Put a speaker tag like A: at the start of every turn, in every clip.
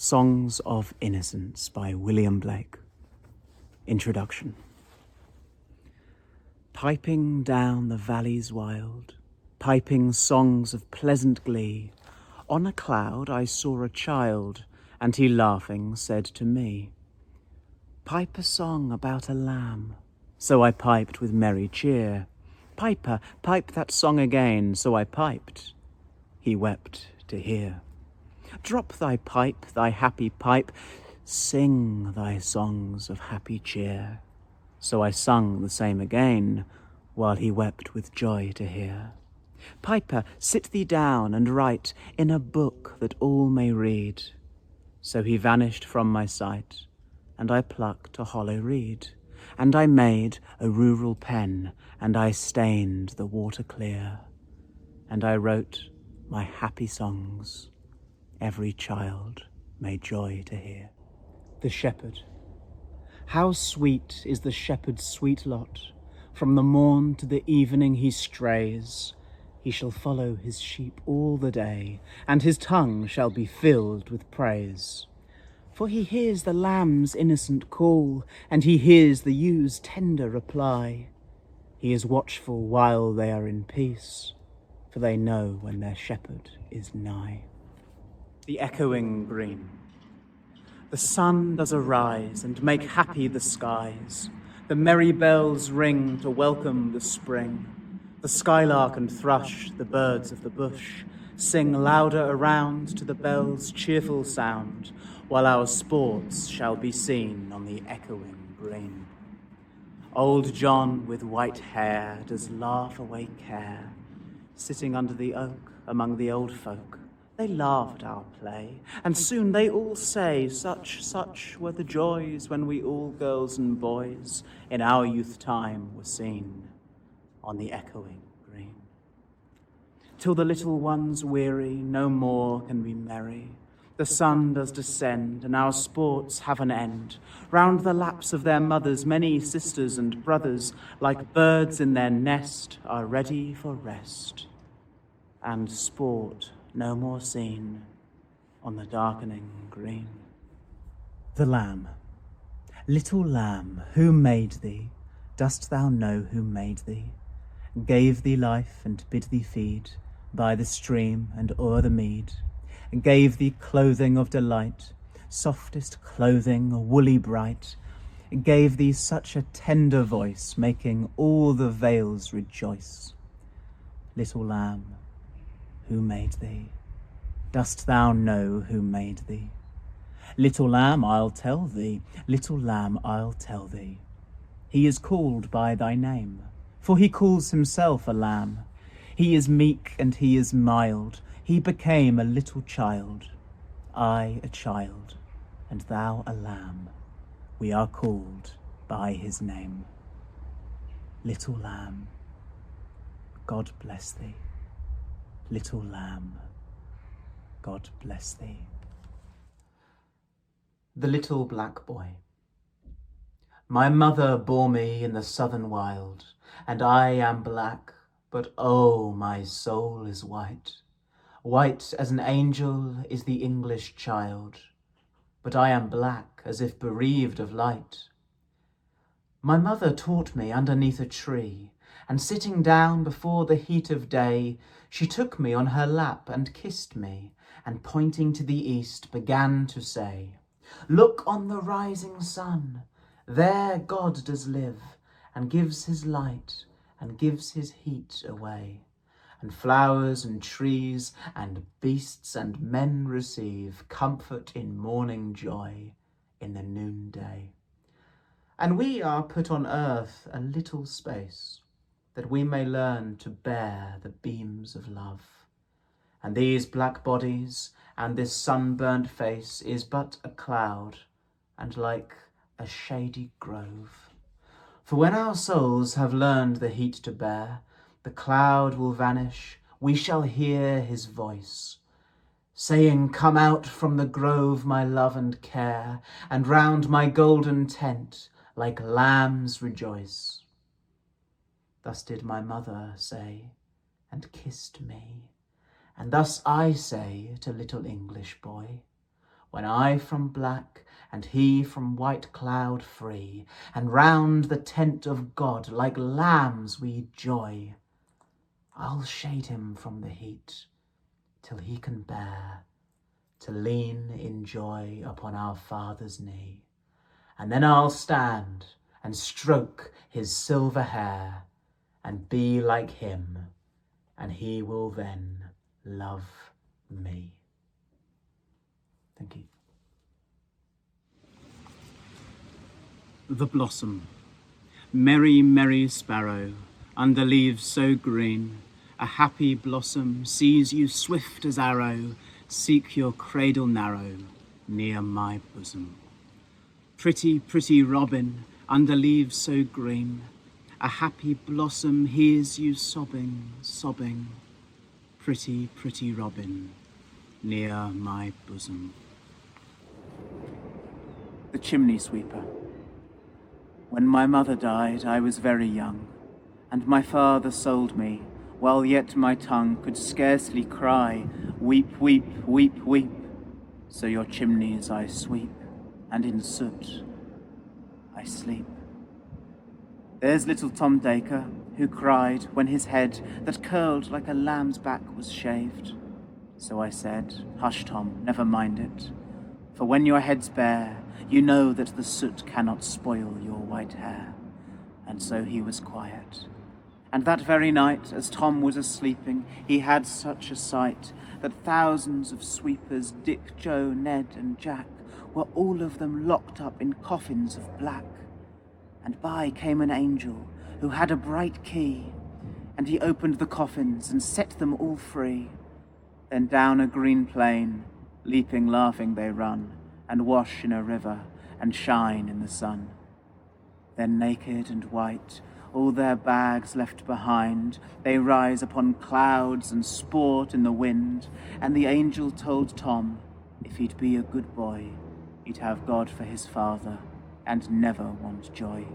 A: Songs of Innocence by William Blake. Introduction. Piping down the valleys wild, piping songs of pleasant glee, on a cloud I saw a child, and he laughing said to me, "Pipe a song about a lamb." So I piped with merry cheer. "Piper, pipe that song again." So I piped. He wept to hear. "Drop thy pipe, thy happy pipe, sing thy songs of happy cheer." So I sung the same again, while he wept with joy to hear. "Piper, sit thee down and write in a book that all may read." So he vanished from my sight, and I plucked a hollow reed, and I made a rural pen, and I stained the water clear, and I wrote my happy songs every child may joy to hear. The Shepherd. How sweet is the shepherd's sweet lot! From the morn to the evening he strays. He shall follow his sheep all the day, and his tongue shall be filled with praise. For he hears the lamb's innocent call, and he hears the ew's tender reply. He is watchful while they are in peace, for they know when their shepherd is nigh. The echoing green. The sun does arise and make happy the skies. The merry bells ring to welcome the spring. The skylark and thrush, the birds of the bush, sing louder around to the bells' cheerful sound, while our sports shall be seen on the echoing green. Old John with white hair does laugh away care, sitting under the oak among the old folk. They laugh at our play, and soon they all say, such were the joys when we all girls and boys in our youth time were seen on the echoing green. Till the little ones weary, no more can be merry. The sun does descend, and our sports have an end. Round the laps of their mothers, many sisters and brothers, like birds in their nest, are ready for rest. And sport no more seen on the darkening green. The Lamb. Little lamb, who made thee? Dost thou know who made thee? Gave thee life and bid thee feed by the stream and o'er the mead, gave thee clothing of delight, softest clothing, woolly bright, gave thee such a tender voice, making all the vales rejoice. Little lamb, who made thee? Dost thou know who made thee? Little lamb, I'll tell thee, little lamb, I'll tell thee. He is called by thy name, for he calls himself a lamb. He is meek and he is mild, he became a little child. I a child, and thou a lamb, we are called by his name. Little lamb, God bless thee. Little lamb, God bless thee. The Little Black Boy. My mother bore me in the southern wild, and I am black, but oh, my soul is white. White as an angel is the English child, but I am black as if bereaved of light. My mother taught me underneath a tree, and sitting down before the heat of day, she took me on her lap and kissed me, and pointing to the east began to say, "Look on the rising sun, there God does live, and gives his light, and gives his heat away. And flowers and trees and beasts and men receive comfort in morning joy in the noonday. And we are put on earth a little space, that we may learn to bear the beams of love. And these black bodies and this sunburnt face is but a cloud, and like a shady grove. For when our souls have learned the heat to bear, the cloud will vanish, we shall hear his voice, saying, 'Come out from the grove, my love and care, and round my golden tent, like lambs rejoice.' Thus did my mother say, and kissed me, and thus I say to little English boy, when I from black and he from white cloud free, and round the tent of God like lambs we joy, I'll shade him from the heat till he can bear to lean in joy upon our Father's knee. And then I'll stand and stroke his silver hair and be like him, and he will then love me. Thank you. The Blossom. Merry, merry sparrow, under leaves so green, a happy blossom sees you swift as arrow, seek your cradle narrow near my bosom. Pretty, pretty robin, under leaves so green, a happy blossom hears you sobbing, sobbing. Pretty, pretty robin, near my bosom. The Chimney Sweeper. When my mother died, I was very young, and my father sold me, while yet my tongue could scarcely cry, weep, weep, weep, weep. So your chimneys I sweep, and in soot I sleep. There's little Tom Dacre, who cried when his head that curled like a lamb's back was shaved. So I said, hush, Tom, never mind it, for when your head's bare, you know that the soot cannot spoil your white hair. And so he was quiet. And that very night, as Tom was a-sleeping, he had such a sight that thousands of sweepers, Dick, Joe, Ned, and Jack, were all of them locked up in coffins of black. And by came an angel who had a bright key, and he opened the coffins and set them all free. Then down a green plain, leaping, laughing they run, and wash in a river, and shine in the sun. Then naked and white, all their bags left behind, they rise upon clouds and sport in the wind, and the angel told Tom, if he'd be a good boy, he'd have God for his father, and never want joy.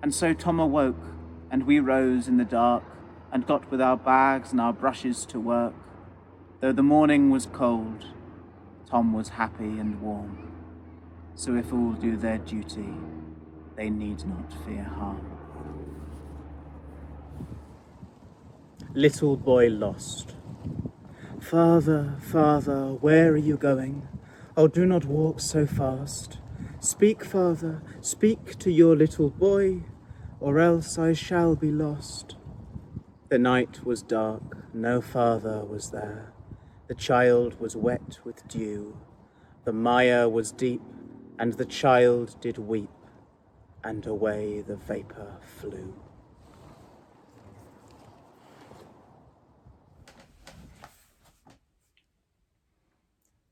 A: And so Tom awoke, and we rose in the dark, and got with our bags and our brushes to work. Though the morning was cold, Tom was happy and warm. So if all do their duty, they need not fear harm. Little Boy Lost. Father, father, where are you going? Oh, do not walk so fast. Speak, father, speak to your little boy, or else I shall be lost. The night was dark, no father was there. The child was wet with dew. The mire was deep, and the child did weep, and away the vapour flew.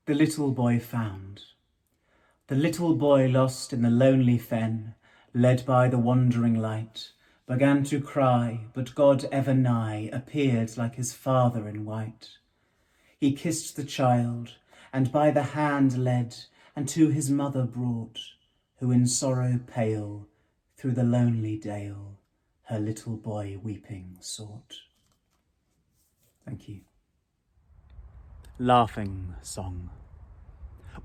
A: The Little Boy Found. The little boy lost in the lonely fen, led by the wandering light, began to cry, but God ever nigh appeared like his father in white. He kissed the child, and by the hand led, and to his mother brought, who in sorrow pale, through the lonely dale, her little boy weeping sought. Thank you. Laughing Song.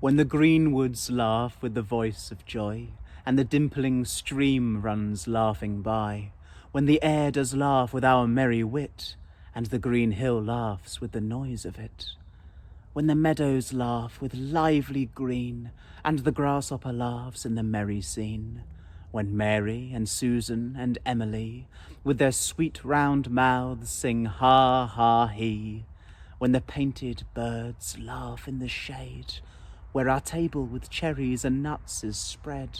A: When the green woods laugh with the voice of joy, and the dimpling stream runs laughing by, when the air does laugh with our merry wit, and the green hill laughs with the noise of it, when the meadows laugh with lively green, and the grasshopper laughs in the merry scene, when Mary and Susan and Emily with their sweet round mouths sing ha ha he, when the painted birds laugh in the shade, where our table with cherries and nuts is spread,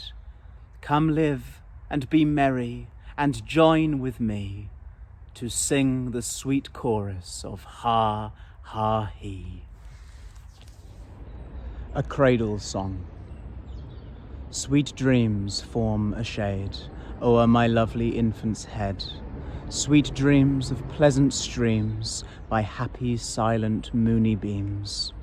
A: come live and be merry and join with me to sing the sweet chorus of ha ha he. A Cradle Song. Sweet dreams form a shade o'er my lovely infant's head, sweet dreams of pleasant streams by happy silent moony beams.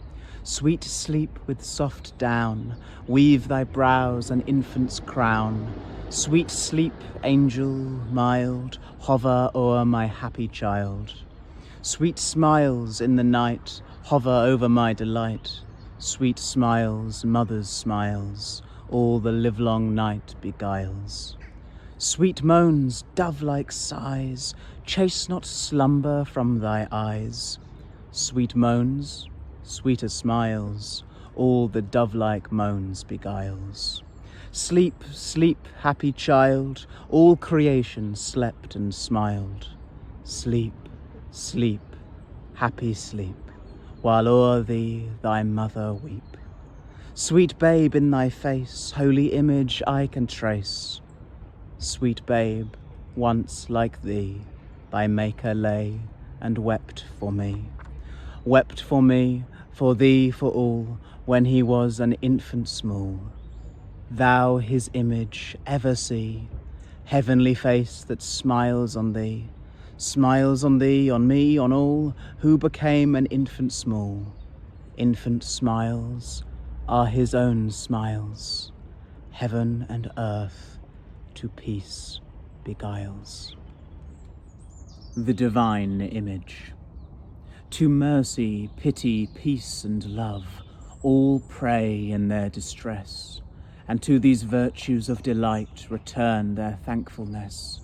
A: Sweet sleep with soft down, weave thy brows an infant's crown. Sweet sleep, angel mild, hover o'er my happy child. Sweet smiles in the night hover over my delight. Sweet smiles, mother's smiles, all the livelong night beguiles. Sweet moans, dove-like sighs, chase not slumber from thy eyes. Sweet moans, sweeter smiles, all the dove-like moans beguiles. Sleep, sleep, happy child, all creation slept and smiled. Sleep, sleep, happy sleep, while o'er thee thy mother weep. Sweet babe, in thy face holy image I can trace. Sweet babe, once like thee, thy Maker lay and wept for me. Wept for me, for thee, for all, when he was an infant small. Thou his image ever see, heavenly face that smiles on thee, on me, on all, who became an infant small. Infant smiles are his own smiles, heaven and earth to peace beguiles. The divine image. To mercy, pity, peace, and love, all pray in their distress, and to these virtues of delight return their thankfulness.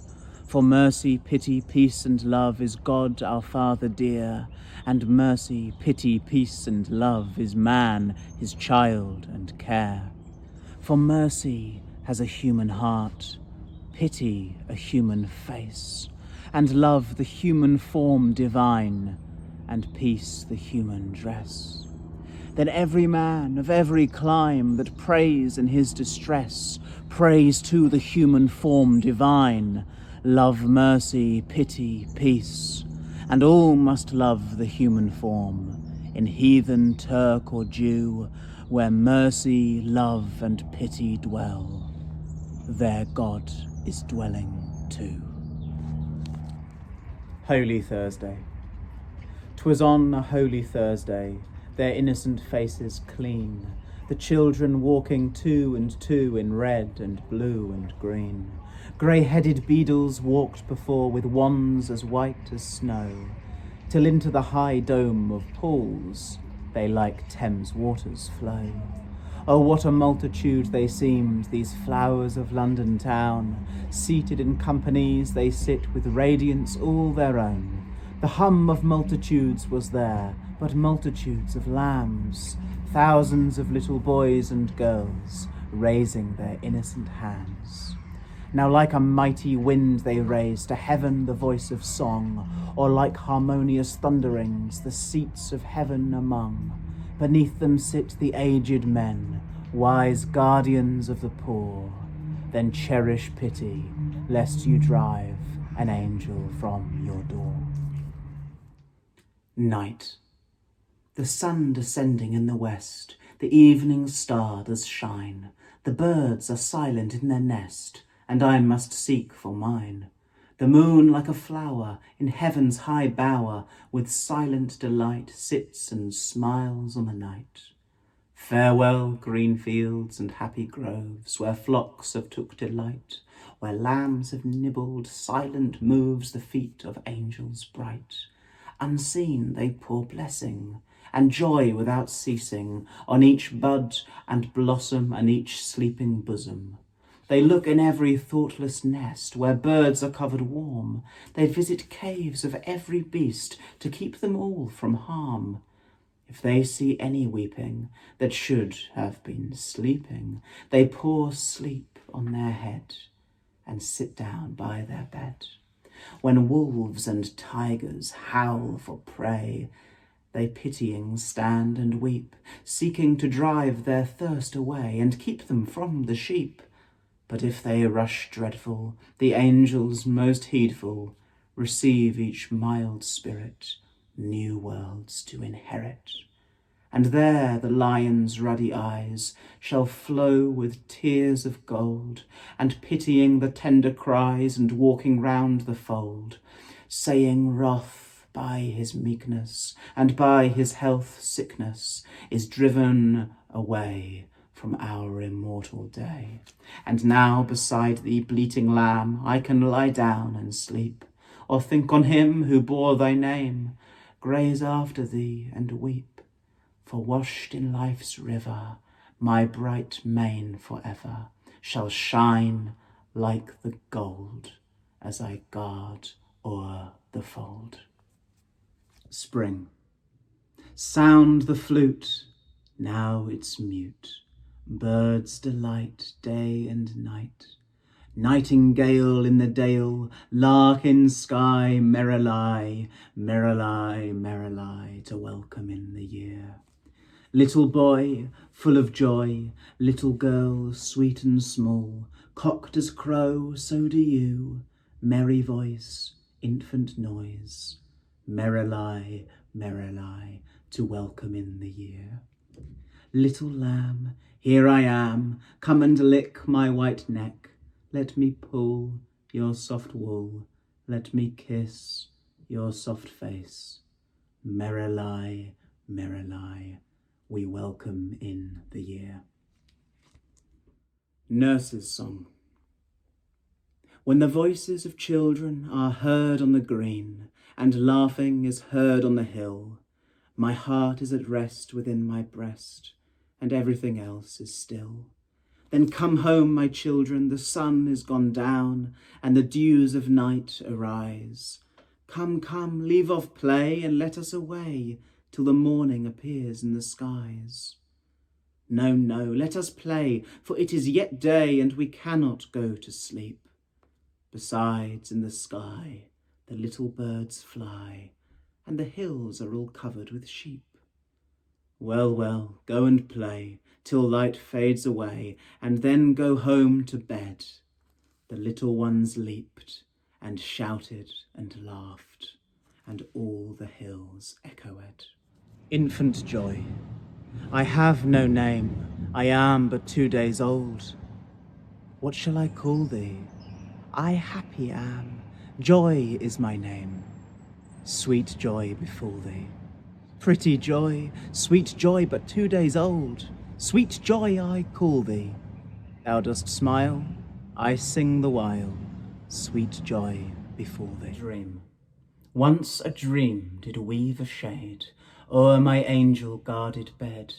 A: For mercy, pity, peace, and love is God our Father dear, and mercy, pity, peace, and love is man, his child and care. For mercy has a human heart, pity a human face, and love the human form divine, and peace the human dress. Then every man of every clime that prays in his distress prays to the human form divine, love, mercy, pity, peace, and all must love the human form, in heathen, Turk, or Jew, where mercy, love, and pity dwell, there God is dwelling too. Holy Thursday. 'Twas on a holy Thursday, their innocent faces clean, the children walking two and two in red and blue and green. Grey-headed beadles walked before with wands as white as snow, till into the high dome of pools they like Thames waters flow. Oh, what a multitude they seemed, these flowers of London town. Seated in companies they sit with radiance all their own. The hum of multitudes was there, but multitudes of lambs, thousands of little boys and girls, raising their innocent hands. Now like a mighty wind they raise to heaven the voice of song, or like harmonious thunderings the seats of heaven among. Beneath them sit the aged men, wise guardians of the poor. Then cherish pity, lest you drive an angel from your door. Night. The sun descending in the west, the evening star does shine. The birds are silent in their nest, and I must seek for mine. The moon, like a flower in heaven's high bower, with silent delight sits and smiles on the night. Farewell, green fields and happy groves, where flocks have took delight, where lambs have nibbled, silent moves the feet of angels bright. Unseen they pour blessing and joy without ceasing on each bud and blossom and each sleeping bosom. They look in every thoughtless nest where birds are covered warm. They visit caves of every beast to keep them all from harm. If they see any weeping that should have been sleeping, they pour sleep on their head and sit down by their bed. When wolves and tigers howl for prey, they pitying stand and weep, seeking to drive their thirst away and keep them from the sheep. But if they rush dreadful, the angels most heedful receive each mild spirit new worlds to inherit. And there the lion's ruddy eyes shall flow with tears of gold, and pitying the tender cries and walking round the fold, saying wrath by his meekness and by his health sickness is driven away from our immortal day. And now beside thee, bleating lamb, I can lie down and sleep, or think on him who bore thy name, graze after thee and weep. For washed in life's river, my bright mane forever shall shine like the gold as I guard o'er the fold. Spring. Sound the flute, now it's mute. Birds delight day and night. Nightingale in the dale, lark in sky, merrily, merrily, merrily, to welcome in the year. Little boy, full of joy, little girl, sweet and small, cock does crow, so do you, merry voice, infant noise, merrily, merrily, to welcome in the year. Little lamb, here I am, come and lick my white neck, let me pull your soft wool, let me kiss your soft face, merrily, merrily, we welcome in the year. Nurse's Song. When the voices of children are heard on the green, and laughing is heard on the hill, my heart is at rest within my breast, and everything else is still. Then come home, my children, the sun is gone down, and the dews of night arise. Come, come, leave off play, and let us away, till the morning appears in the skies. No, no, let us play, for it is yet day, and we cannot go to sleep. Besides, in the sky, the little birds fly, and the hills are all covered with sheep. Well, well, go and play, till light fades away, and then go home to bed. The little ones leaped, and shouted, and laughed, and all the hills echoed. Infant joy. I have no name, I am but 2 days old. What shall I call thee? I happy am, joy is my name. Sweet joy befall thee. Pretty joy, sweet joy, but 2 days old. Sweet joy I call thee. Thou dost smile, I sing the while. Sweet joy befall thee. Dream. Once a dream did weave a shade o'er my angel-guarded bed,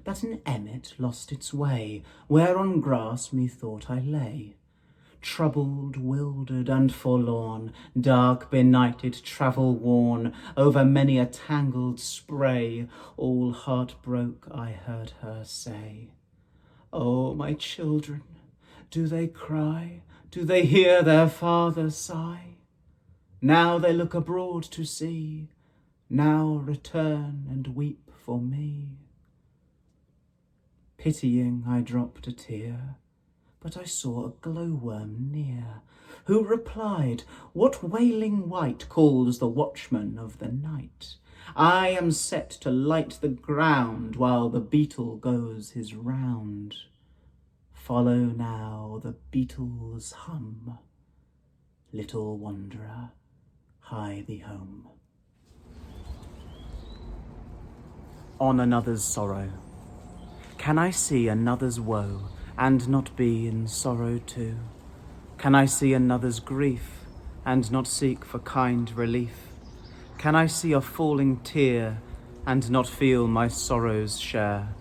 A: that an emmet lost its way, where on grass methought I lay. Troubled, wildered, and forlorn, dark benighted, travel-worn, over many a tangled spray, all heart-broke, I heard her say, "Oh, my children, do they cry? Do they hear their father sigh? Now they look abroad to see, now return and weep for me." Pitying, I dropped a tear, but I saw a glowworm near, who replied, "What wailing wight calls the watchman of the night? I am set to light the ground while the beetle goes his round. Follow now the beetle's hum. Little wanderer, hie thee home." On another's sorrow. Can I see another's woe, and not be in sorrow too? Can I see another's grief, and not seek for kind relief? Can I see a falling tear, and not feel my sorrow's share?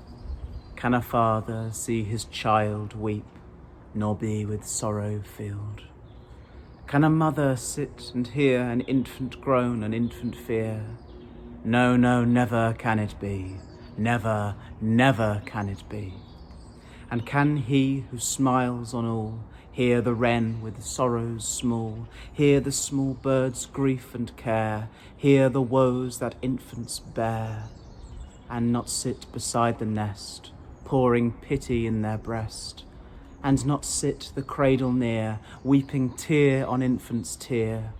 A: Can a father see his child weep, nor be with sorrow filled? Can a mother sit and hear an infant groan, an infant fear? No, no, never can it be. Never, never can it be. And can he who smiles on all hear the wren with sorrows small, hear the small bird's grief and care, hear the woes that infants bear, and not sit beside the nest, pouring pity in their breast, and not sit the cradle near, weeping tear on infant's tear,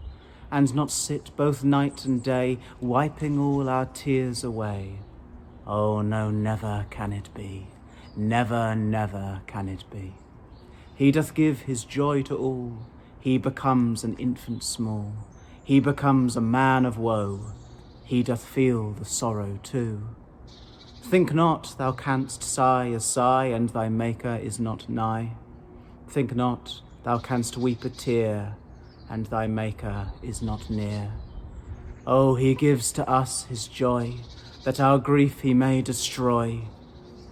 A: and not sit both night and day, wiping all our tears away? Oh no, never can it be, never, never can it be. He doth give his joy to all, he becomes an infant small, he becomes a man of woe, he doth feel the sorrow too. Think not thou canst sigh a sigh, and thy Maker is not nigh. Think not thou canst weep a tear, and thy Maker is not near. Oh, he gives to us his joy, that our grief he may destroy.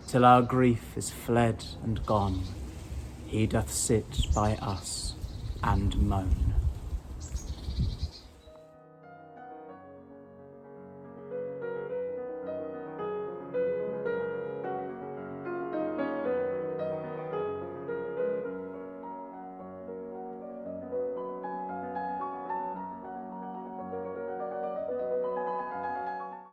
A: Till our grief is fled and gone, he doth sit by us and moan.